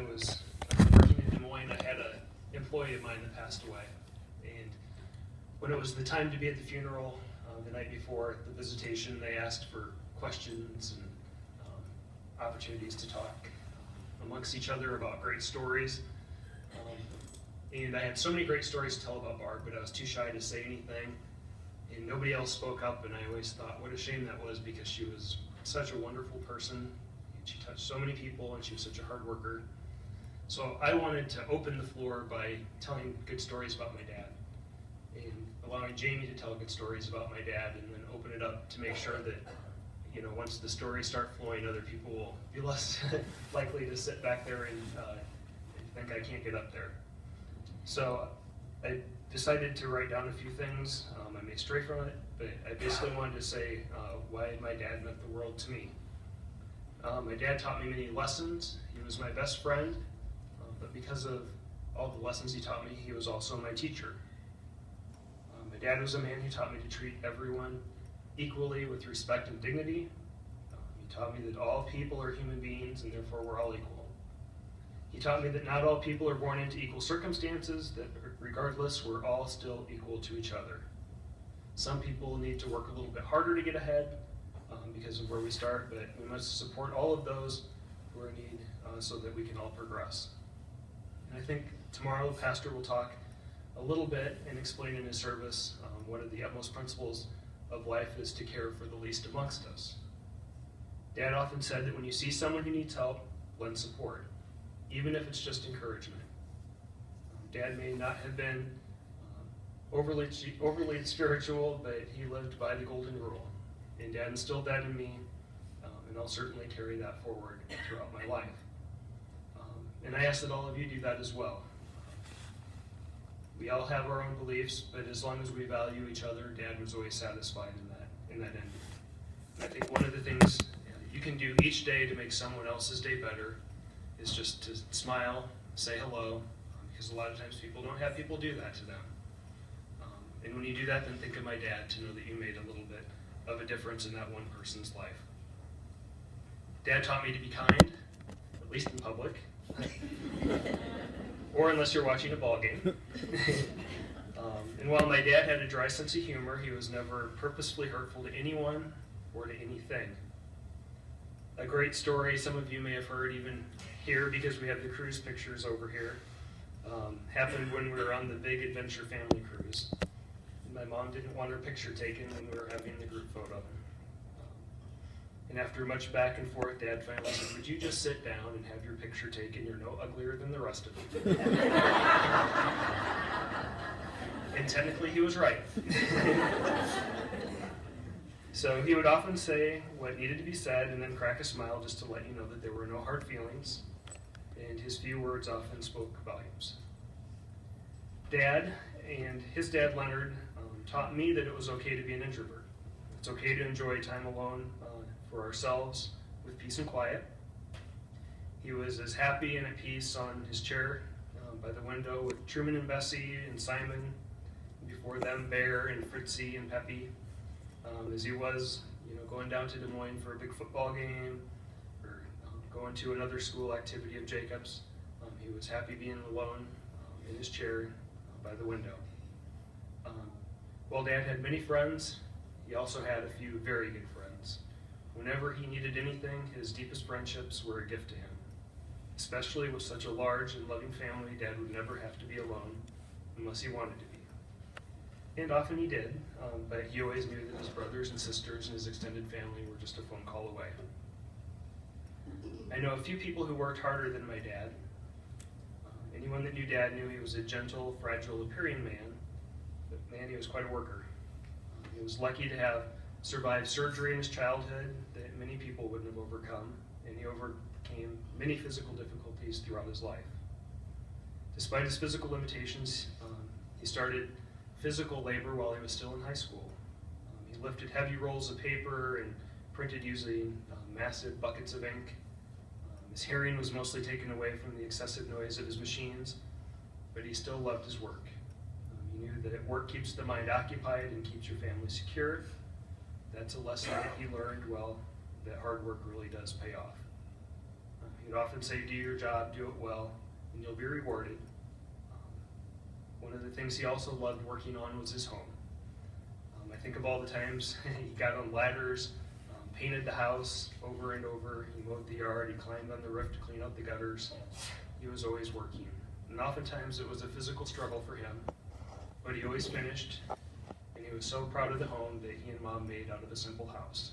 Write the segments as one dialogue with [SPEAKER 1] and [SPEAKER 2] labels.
[SPEAKER 1] I was working in Des Moines, I had an employee of mine that passed away. And when it was the time to be at the funeral, the night before the visitation, they asked for questions and opportunities to talk amongst each other about great stories. And I had so many great stories to tell about Barb, but I was too shy to say anything. And nobody else spoke up, and I always thought what a shame that was, because she was such a wonderful person. She touched so many people, and she was such a hard worker. So I wanted to open the floor by telling good stories about my dad, and allowing Jamie to tell good stories about my dad, and then open it up to make sure that, you know, once the stories start flowing, other people will be less likely to sit back there and think I can't get up there. So I decided to write down a few things. I may stray from it, but I basically wanted to say why my dad meant the world to me. My dad taught me many lessons. He was my best friend, but because of all the lessons he taught me, he was also my teacher. My dad was a man who taught me to treat everyone equally with respect and dignity. He taught me that all people are human beings and therefore we're all equal. He taught me that not all people are born into equal circumstances, that regardless, we're all still equal to each other. Some people need to work a little bit harder to get ahead because of where we start, but we must support all of those who are in need so that we can all progress. And I think tomorrow the pastor will talk a little bit and explain in his service one of the utmost principles of life is to care for the least amongst us. Dad often said that when you see someone who needs help, lend support, even if it's just encouragement. Dad may not have been overly spiritual, but he lived by the golden rule. And Dad instilled that in me, and I'll certainly carry that forward throughout my life. And I ask that all of you do that as well. We all have our own beliefs, but as long as we value each other, Dad was always satisfied in that end. And I think one of the things you can do each day to make someone else's day better is just to smile, say hello, because a lot of times people don't have people do that to them. And when you do that, then think of my dad to know that you made a little bit of a difference in that one person's life. Dad taught me to be kind, at least in public, or unless you're watching a ball game. And while my dad had a dry sense of humor, he was never purposefully hurtful to anyone or to anything. A great story some of you may have heard even here, because we have the cruise pictures over here, happened when we were on the big adventure family cruise. My mom didn't want her picture taken when we were having the group photo. And after much back and forth, Dad finally said, "Would you just sit down and have your picture taken? You're no uglier than the rest of them." And technically he was right. So he would often say what needed to be said and then crack a smile just to let you know that there were no hard feelings. And his few words often spoke volumes. Dad and his dad Leonard taught me that it was okay to be an introvert. It's okay to enjoy time alone for ourselves with peace and quiet. He was as happy and at peace on his chair by the window with Truman and Bessie and Simon, and before them Bear and Fritzy and Peppy, as he was, going down to Des Moines for a big football game or going to another school activity of Jacob's. He was happy being alone in his chair by the window. While Dad had many friends, he also had a few very good friends. Whenever he needed anything, his deepest friendships were a gift to him. Especially with such a large and loving family, Dad would never have to be alone unless he wanted to be. And often he did, but he always knew that his brothers and sisters and his extended family were just a phone call away. I know a few people who worked harder than my dad. Anyone that knew Dad knew he was a gentle, fragile appearing man, but man, he was quite a worker. He was lucky to have survived surgery in his childhood that many people wouldn't have overcome, and he overcame many physical difficulties throughout his life. Despite his physical limitations, he started physical labor while he was still in high school. He lifted heavy rolls of paper and printed using massive buckets of ink. His hearing was mostly taken away from the excessive noise of his machines, but he still loved his work. He knew that work keeps the mind occupied and keeps your family secure. That's a lesson that he learned well, that hard work really does pay off. He He'd often say, do your job, do it well, and you'll be rewarded. One of the things he also loved working on was his home. I think of all the times he got on ladders, painted the house over and over, he mowed the yard, he climbed on the roof to clean out the gutters. He was always working. And oftentimes it was a physical struggle for him, but he always finished, and he was so proud of the home that he and Mom made out of a simple house.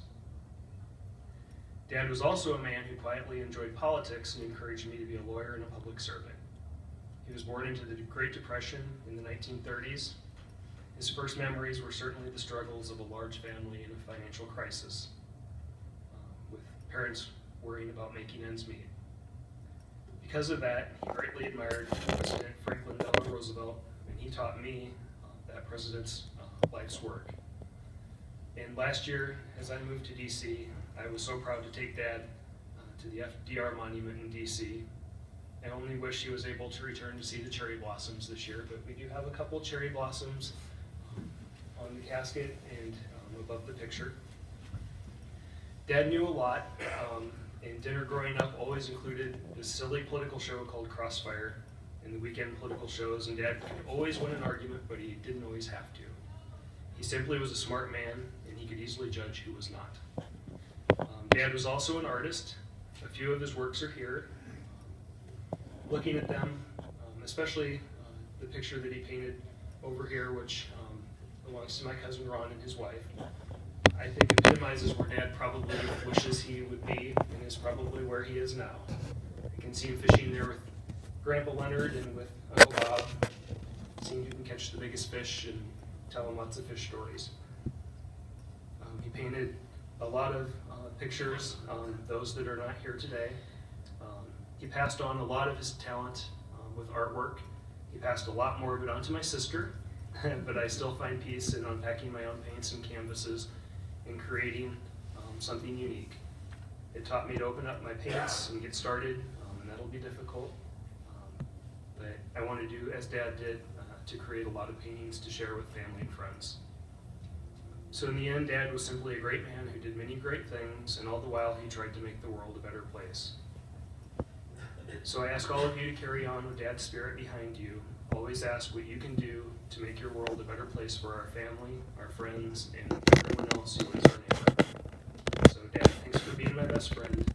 [SPEAKER 1] Dad was also a man who quietly enjoyed politics and encouraged me to be a lawyer and a public servant. He was born into the Great Depression in the 1930s. His first memories were certainly the struggles of a large family in a financial crisis, with parents worrying about making ends meet. Because of that, he greatly admired President Franklin Delano Roosevelt, and he taught me that president's life's work. And last year, as I moved to DC, I was so proud to take Dad to the FDR monument in DC. I only wish he was able to return to see the cherry blossoms this year, but we do have a couple cherry blossoms on the casket and above the picture. Dad knew a lot, and dinner growing up always included this silly political show called Crossfire and the weekend political shows, and Dad could always win an argument, but he didn't always have to. He simply was a smart man, and he could easily judge who was not. Dad was also an artist. A few of his works are here. Looking at them, especially the picture that he painted over here, which belongs to my cousin Ron and his wife, I think epitomizes where Dad probably wishes he would be, and is probably where he is now. I can see him fishing there with Grandpa Leonard and with Uncle Bob, seeing who can catch the biggest fish and tell him lots of fish stories. He painted a lot of pictures, those that are not here today. He passed on a lot of his talent with artwork. He passed a lot more of it on to my sister, but I still find peace in unpacking my own paints and canvases and creating something unique. It taught me to open up my paints and get started, and that'll be difficult. But I want to do as Dad did, to create a lot of paintings to share with family and friends. So in the end, Dad was simply a great man who did many great things, and all the while he tried to make the world a better place. So I ask all of you to carry on with Dad's spirit behind you. Always ask what you can do to make your world a better place for our family, our friends, and everyone else who is our neighbor. So Dad, thanks for being my best friend,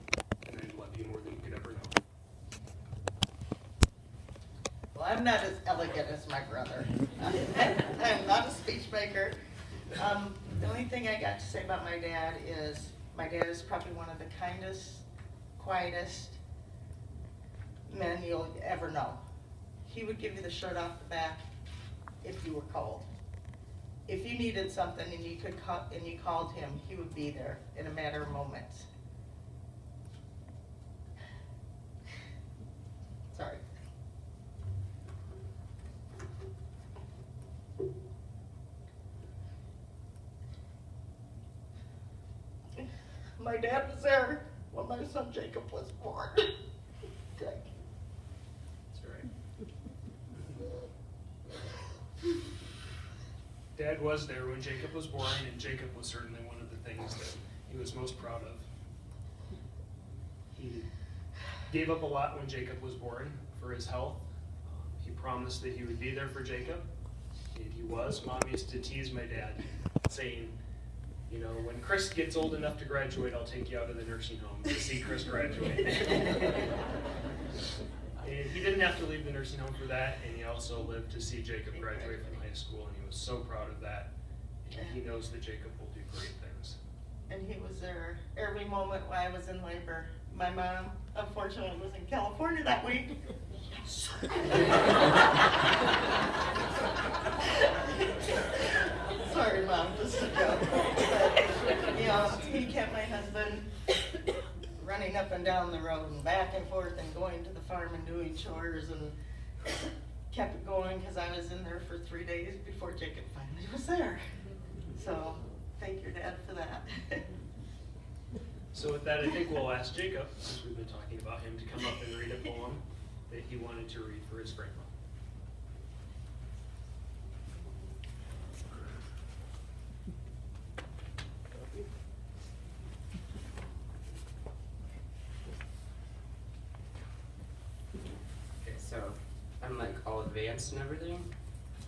[SPEAKER 1] and I love you more than you could ever know.
[SPEAKER 2] Well, I'm not as elegant as my brother. I'm not a speech maker. The only thing I got to say about my dad is probably one of the kindest, quietest men you'll ever know. He would give you the shirt off the back if you were cold. If you needed something and you called him, he would be there in a matter of moments. Sorry. My dad was there when my son Jacob was born. Thank you.
[SPEAKER 1] That's right. Dad was there when Jacob was born, and Jacob was certainly one of the things that he was most proud of. He gave up a lot when Jacob was born for his health. He promised that he would be there for Jacob, and he was. Mom used to tease my dad, saying, you know, when Chris gets old enough to graduate, I'll take you out of the nursing home to see Chris graduate. And he didn't have to leave the nursing home for that, and he also lived to see Jacob graduate from high school, and he was so proud of that. And he knows that Jacob will do great things.
[SPEAKER 2] And he was there every moment while I was in labor. My mom, unfortunately, was in California that week. Yes. Sorry, Mom, just a joke. But, you know, he kept my husband running up and down the road and back and forth and going to the farm and doing chores, and kept it going because I was in there for 3 days before Jacob finally was there. So thank your dad for that.
[SPEAKER 1] So with that, I think we'll ask Jacob, since we've been talking about him, to come up and read a poem that he wanted to read for his grandma.
[SPEAKER 3] so I'm like all advanced and everything.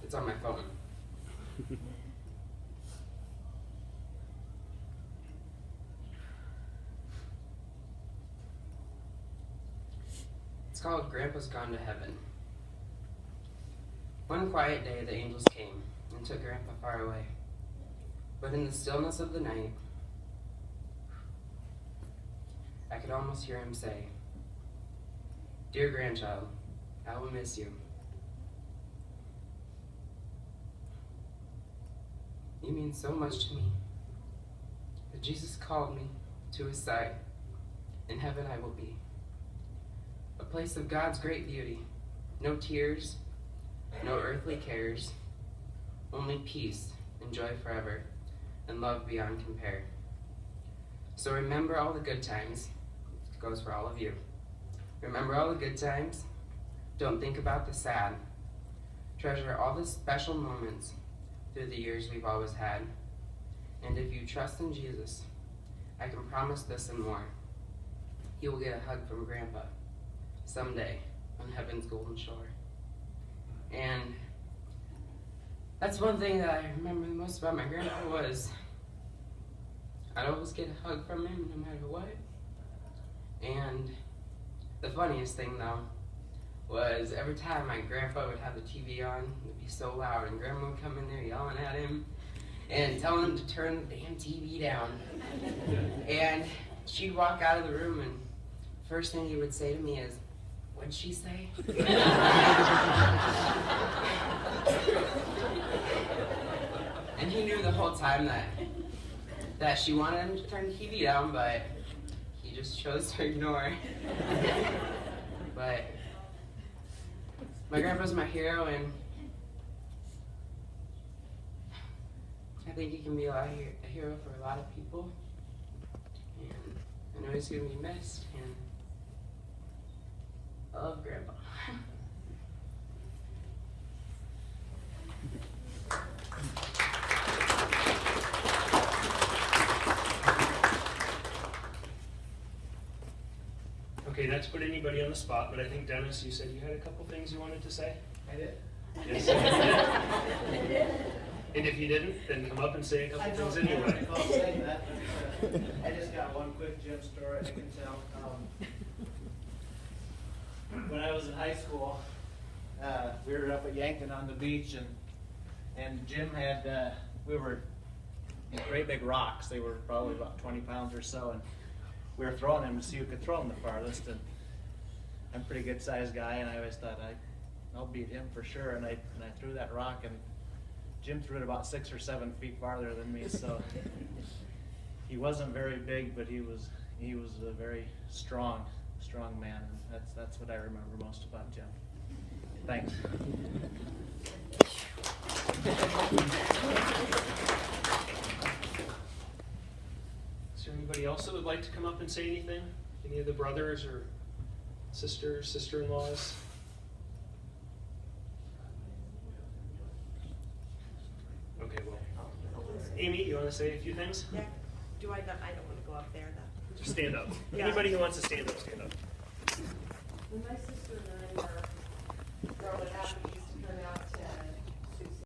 [SPEAKER 3] It's on my phone. It's called Grandpa's Gone to Heaven. One quiet day the angels came and took Grandpa far away. But in the stillness of the night, I could almost hear him say, "Dear grandchild, I will miss you. You mean so much to me that Jesus called me to his side. In heaven I will be. A place of God's great beauty. No tears, no earthly cares, only peace and joy forever, and love beyond compare. So remember all the good times." It goes for all of you. Remember all the good times. Don't think about the sad. Treasure all the special moments through the years we've always had. And if you trust in Jesus, I can promise this and more. You will get a hug from Grandpa someday on heaven's golden shore. And that's one thing that I remember the most about my grandpa was I'd always get a hug from him no matter what. And the funniest thing though was every time my grandpa would have the TV on, it would be so loud, and Grandma would come in there yelling at him and telling him to turn the damn TV down. And she'd walk out of the room, and first thing he would say to me is, "What'd she say?" And he knew the whole time that she wanted him to turn the TV down, but he just chose to ignore. But my grandpa's my hero, and I think he can be a hero for a lot of people. And I know he's going to be missed, and I love Grandpa.
[SPEAKER 1] Okay, not to put anybody on the spot, but I think, Dennis, you said you had a couple things you wanted to say?
[SPEAKER 4] I did.
[SPEAKER 1] Yes, you did. And if you didn't, then come up and say a couple things anyway.
[SPEAKER 4] I don't recall saying that, but I just got one quick Jim story I can tell. When I was in high school, we were up at Yankton on the beach, and Jim had, we were in great big rocks. They were probably about 20 pounds or so, and we were throwing them to see who could throw them the farthest. And I'm a pretty good sized guy, and I always thought I'll beat him for sure. And I threw that rock, and Jim threw it about 6 or 7 feet farther than me. So he wasn't very big, but he was a very strong man. And that's what I remember most about Jim. Thanks.
[SPEAKER 1] Is there anybody else that would like to come up and say anything? Any of the brothers or sisters, sister-in-laws? Okay, well, Amy, you want to say a few things?
[SPEAKER 5] Yeah. I don't want to go up there though.
[SPEAKER 1] Just stand up.
[SPEAKER 5] Yeah.
[SPEAKER 1] Anybody who wants to stand up, stand up.
[SPEAKER 5] When my sister and I were growing up,